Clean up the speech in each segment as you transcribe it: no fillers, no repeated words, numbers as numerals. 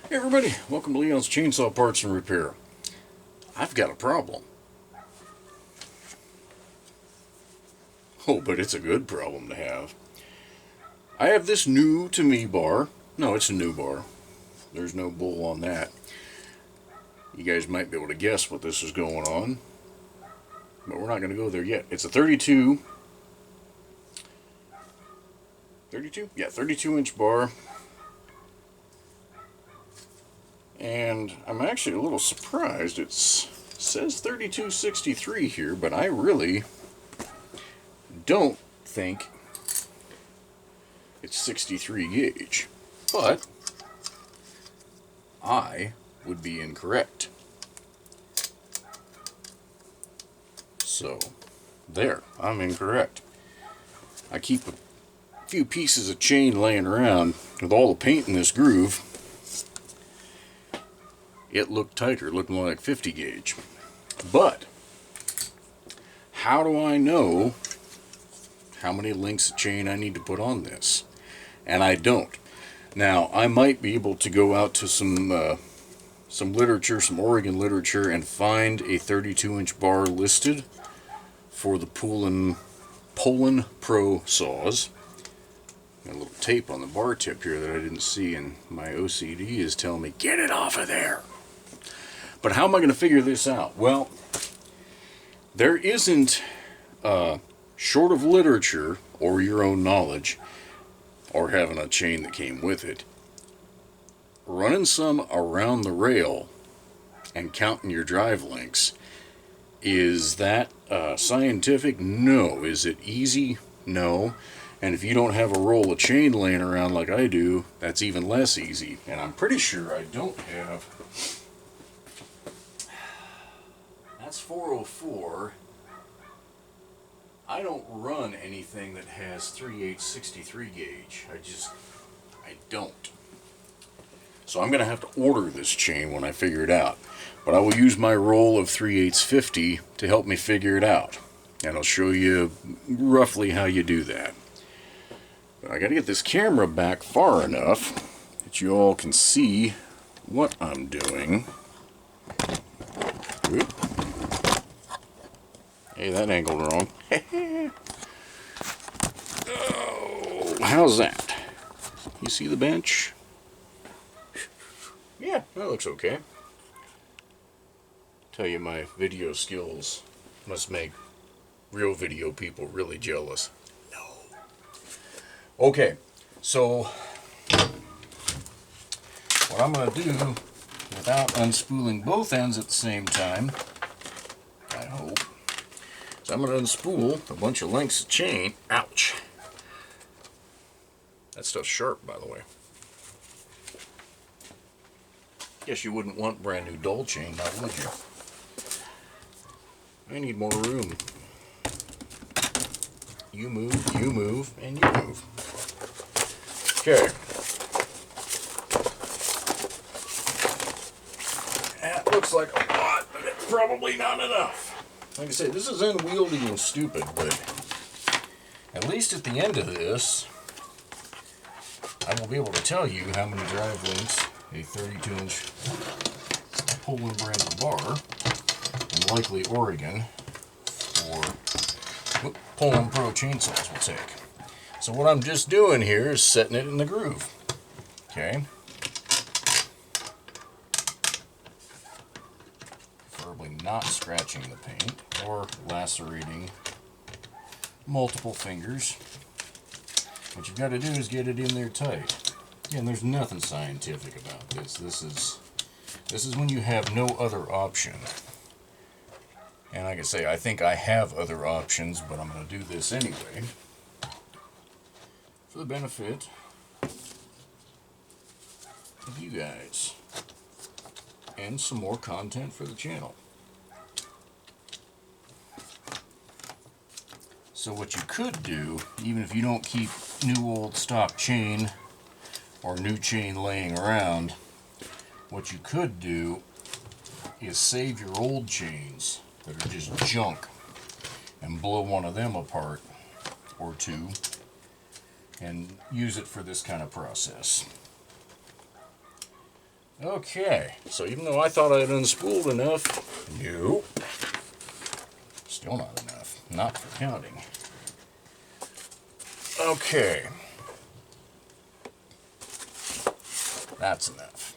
Hey everybody, welcome to Leon's Chainsaw Parts and Repair. I've got a problem. Oh, but it's a good problem to have. I have this new to me bar. No, it's a new bar. There's no bull on that. You guys might be able to guess what this is going on, but we're not going to go there yet. It's a 32. 32? Yeah, 32 inch bar. And I'm actually a little surprised. It says 3263 here, but I really don't think it's 63 gauge. But I would be incorrect. So, there, I'm incorrect. I keep a few pieces of chain laying around with all the paint in this groove. It looked tighter, it looked more like 50 gauge. But how do I know how many links of chain I need to put on this? And I don't. Now, I might be able to go out to some literature, some Oregon literature, and find a 32-inch bar listed for the Poulan Pro saws. Got a little tape on the bar tip here that I didn't see, and my OCD is telling me, get it off of there. But how am I going to figure this out? Well, there isn't, short of literature or your own knowledge, or having a chain that came with it, running some around the rail and counting your drive links, is that scientific? No. Is it easy? No. And if you don't have a roll of chain laying around like I do, that's even less easy. And I'm pretty sure I don't have. That's 404. I don't run anything that has 3/8 63 gauge. I don't. So I'm going to have to order this chain when I figure it out. But I will use my roll of 3/8 50 to help me figure it out. And I'll show you roughly how you do that. But I got to get this camera back far enough that you all can see what I'm doing. Oop. Hey, that angled wrong. Oh, how's that? You see the bench? Yeah, that looks okay. Tell you, my video skills must make real video people really jealous. No. Okay, so what I'm going to do, without unspooling both ends at the same time, I hope, is I'm going to unspool a bunch of lengths of chain. Ouch. That stuff's sharp, by the way. Guess you wouldn't want brand new dull chain, now would you? I need more room. You move, and you move. Okay. That looks like a lot, but it's probably not enough. Like I said, this is unwieldy and stupid, but at least at the end of this, I will be able to tell you how many drive links a 32-inch Poulan branded bar, and likely Oregon, or Poulan Pro chainsaws will take. So what I'm just doing here is setting it in the groove. Okay. Preferably not scratching the paint or lacerating multiple fingers. What you've got to do is get it in there tight. Again, there's nothing scientific about this. This is when you have no other option. And like I say, I think I have other options, but I'm going to do this anyway for the benefit of you guys and some more content for the channel. So what you could do, even if you don't keep new old stock chain or new chain laying around, what you could do is save your old chains that are just junk and blow one of them apart or two and use it for this kind of process. Okay, so even though I thought I had unspooled enough, nope, still not enough, not for counting. Okay, that's enough.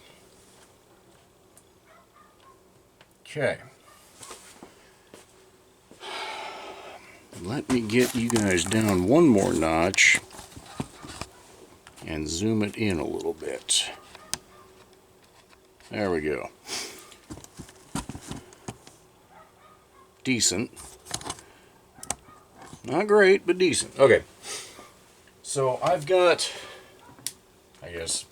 Okay, let me get you guys down one more notch and zoom it in a little bit. There we go. Decent. Not great, but decent. Okay. So I've got, I guess,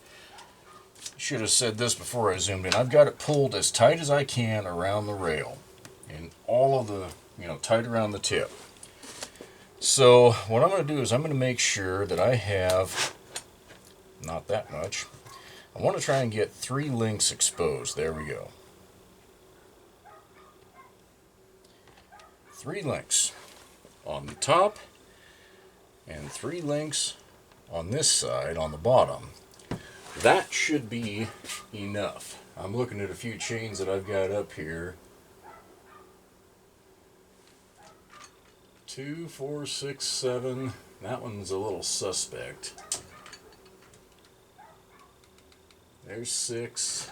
should have said this before I zoomed in. I've got it pulled as tight as I can around the rail. And all of the, tight around the tip. So what I'm going to do is I'm going to make sure that I have, not that much, I want to try and get 3 links exposed. There we go. 3 links on the top and 3 links on this side on the bottom. That should be enough. I'm looking at a few chains that I've got up here. 2, 4, 6, 7. That one's a little suspect. There's 6.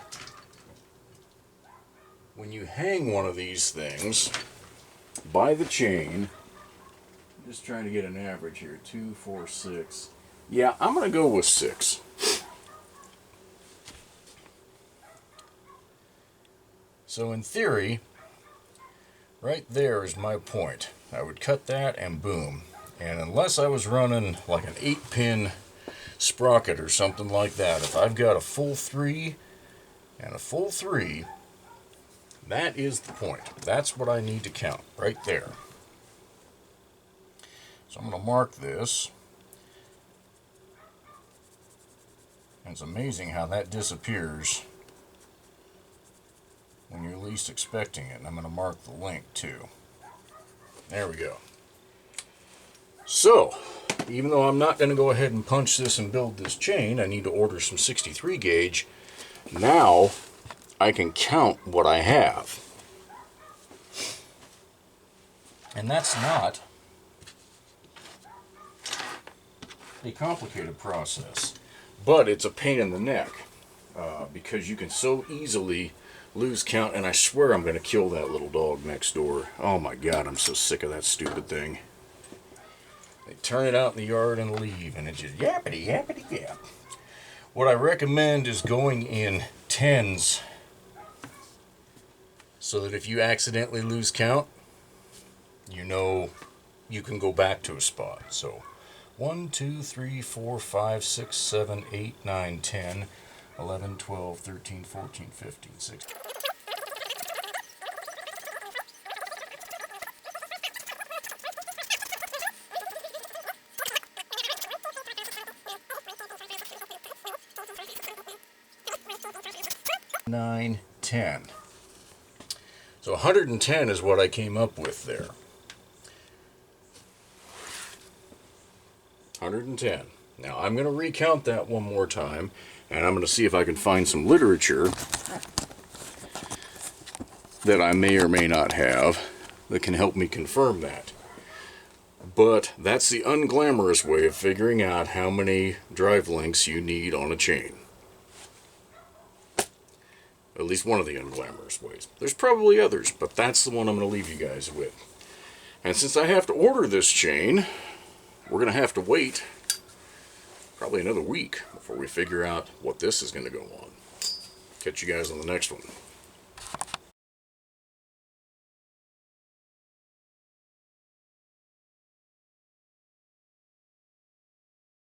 When you hang one of these things by the chain, I'm just trying to get an average here. 2, 4, 6. Yeah, I'm going to go with 6. So in theory, right there is my point. I would cut that and boom. And unless I was running like an 8-pin sprocket or something like that, if I've got a full 3 and a full 3, that is the point. That's what I need to count right there. So I'm going to mark this. And it's amazing how that disappears when you're least expecting it. And I'm going to mark the link too. There we go. So, even though I'm not going to go ahead and punch this and build this chain, I need to order some 63 gauge. Now, I can count what I have. And that's not a complicated process. But it's a pain in the neck. Because you can so easily lose count. And I swear I'm going to kill that little dog next door. Oh my God, I'm so sick of that stupid thing. They turn it out in the yard and leave, and it's just yappity, yappity, yap. What I recommend is going in 10s so that if you accidentally lose count, you know you can go back to a spot. So 1, 2, 3, 4, 5, 6, 7, 8, 9, 10, 11, 12, 13, 14, 15, 16. 9, 10. So 110 is what I came up with there. 110. Now I'm going to recount that one more time, and I'm going to see if I can find some literature that I may or may not have that can help me confirm that. But that's the unglamorous way of figuring out how many drive links you need on a chain. At least one of the unglamorous ways. There's probably others, but that's the one I'm going to leave you guys with. And since I have to order this chain, we're going to have to wait probably another week before we figure out what this is going to go on. Catch you guys on the next one.